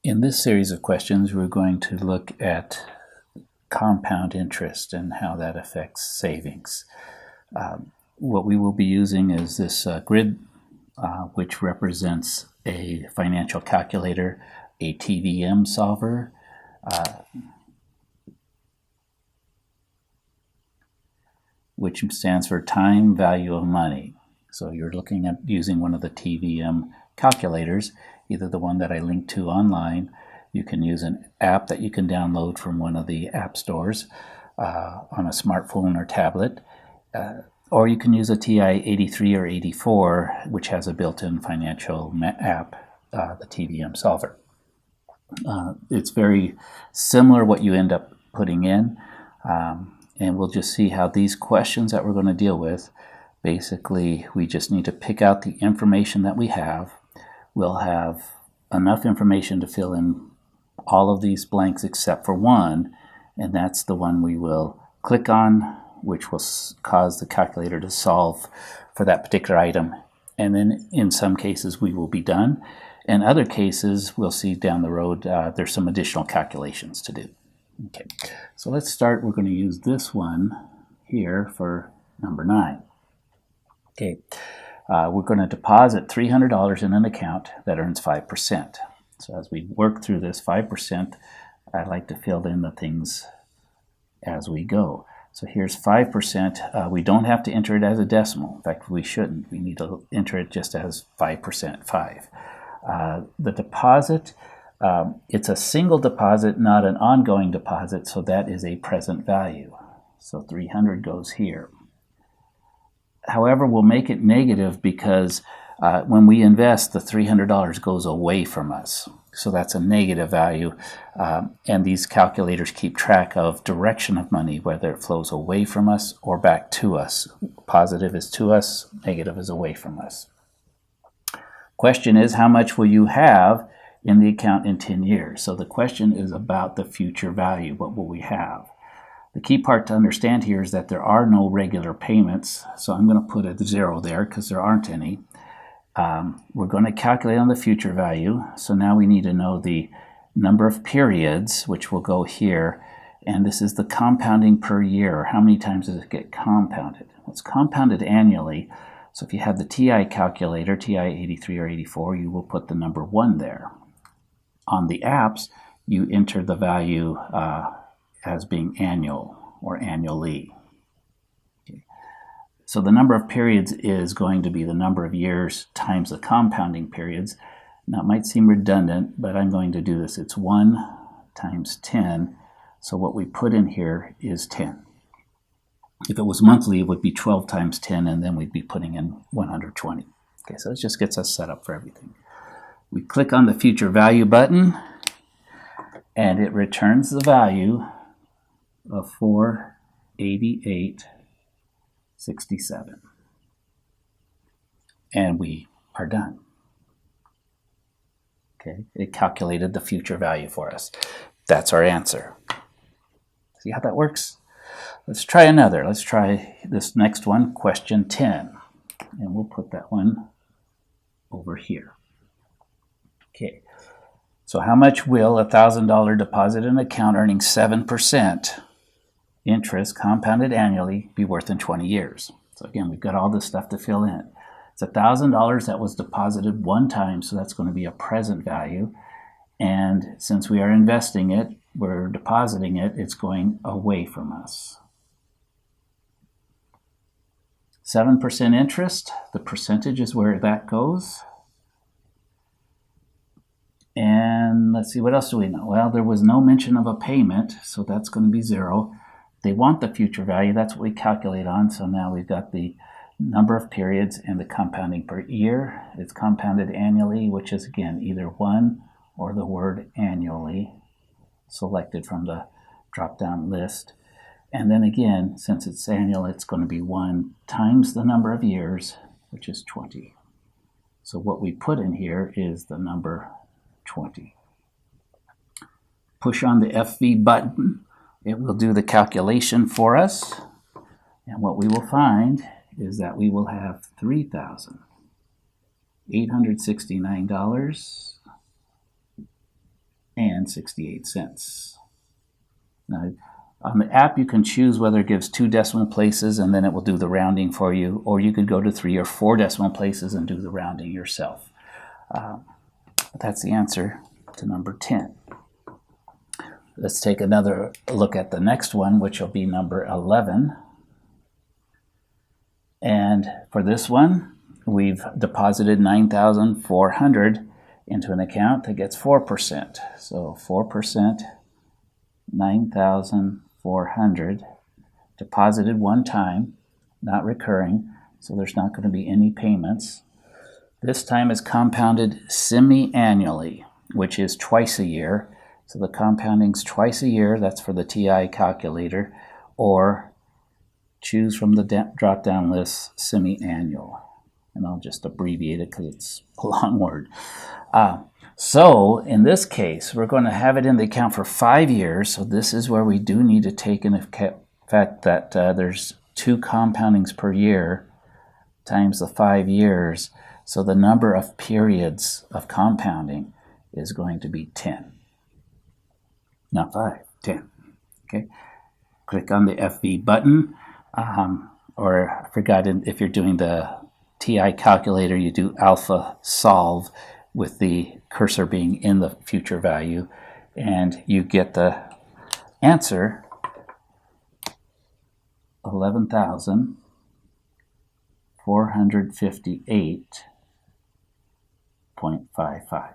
In this series of questions, we're going to look at compound interest and how that affects savings. What we will be using is this grid, which represents a financial calculator, a TVM solver, which stands for time value of money. So you're looking at using one of the TVM calculators, either the one that I linked to online. You can use an app that you can download from one of the app stores on a smartphone or tablet, or you can use a TI-83 or 84, which has a built-in financial app, the TVM solver. It's very similar what you end up putting in, and we'll just see how these questions that we're going to deal with, basically we just need to pick out the information that we have. We'll have enough information to fill in all of these blanks except for one, and that's the one we will click on, which will cause the calculator to solve for that particular item. And then in some cases we will be done. In other cases, we'll see down the road there's some additional calculations to do. Okay, so let's start. We're going to use this one here for number 9. Okay, we're going to deposit $300 in an account that earns 5%. So as we work through this 5%, I like to fill in the things as we go. So here's 5%. We don't have to enter it as a decimal. In fact, we shouldn't. We need to enter it just as 5%, 5. The deposit, it's a single deposit, not an ongoing deposit, so that is a present value. So 300 goes here. However, we'll make it negative because when we invest, the $300 goes away from us. So that's a negative value, and these calculators keep track of direction of money, whether it flows away from us or back to us. Positive is to us, negative is away from us. Question is, how much will you have in the account in 10 years? So the question is about the future value. What will we have? The key part to understand here is that there are no regular payments, so I'm going to put a 0 there because there aren't any. We're going to calculate on the future value, so now we need to know the number of periods, which will go here, and this is the compounding per year. How many times does it get compounded? Well, it's compounded annually, so if you have the TI calculator, TI-83 or 84, you will put the number 1 there. On the apps, you enter the value as being annual or annually. Okay. So the number of periods is going to be the number of years times the compounding periods. Now it might seem redundant, but I'm going to do this. It's 1 times 10, so what we put in here is 10. If it was monthly, it would be 12 times 10, and then we'd be putting in 120. Okay, so it just gets us set up for everything. We click on the future value button, and it returns the value of 488.67, and we are done. Okay, it calculated the future value for us. That's our answer. See how that works? Let's try another. Let's try this next one, question 10, and we'll put that one over here. Okay, so how much will a $1,000 deposit in an account earning 7% interest compounded annually be worth in 20 years? So again, we've got all this stuff to fill in. It's $1,000 that was deposited one time, so that's going to be a present value. And since we are investing it, we're depositing it, it's going away from us. 7% interest, the percentage is where that goes. And let's see, what else do we know? Well, there was no mention of a payment, so that's going to be 0. They want the future value, that's what we calculate on. So now we've got the number of periods and the compounding per year. It's compounded annually, which is again either 1 or the word annually selected from the drop-down list. And then again, since it's annual, it's going to be 1 times the number of years, which is 20. So what we put in here is the number 20. Push on the FV button. It will do the calculation for us. And what we will find is that we will have $3,869 and 68 cents. Now, on the app, you can choose whether it gives 2 decimal places and then it will do the rounding for you, or you could go to 3 or 4 decimal places and do the rounding yourself. That's the answer to number 10. Let's take another look at the next one, which will be number 11. And for this one, we've deposited $9,400 into an account that gets 4%. So 4%, $9,400, deposited one time, not recurring, so there's not going to be any payments. This time is compounded semi-annually, which is twice a year. So the compounding's twice a year, that's for the TI calculator, or choose from the drop-down list semi-annual. And I'll just abbreviate it because it's a long word. So in this case, we're going to have it in the account for 5 years. So this is where we do need to take into fact that there's 2 compoundings per year times the 5 years. So the number of periods of compounding is going to be 10. Not 5, 10. Okay. Click on the FV button. Or I forgot, if you're doing the TI calculator, you do alpha solve with the cursor being in the future value, and you get the answer, 11,458.55.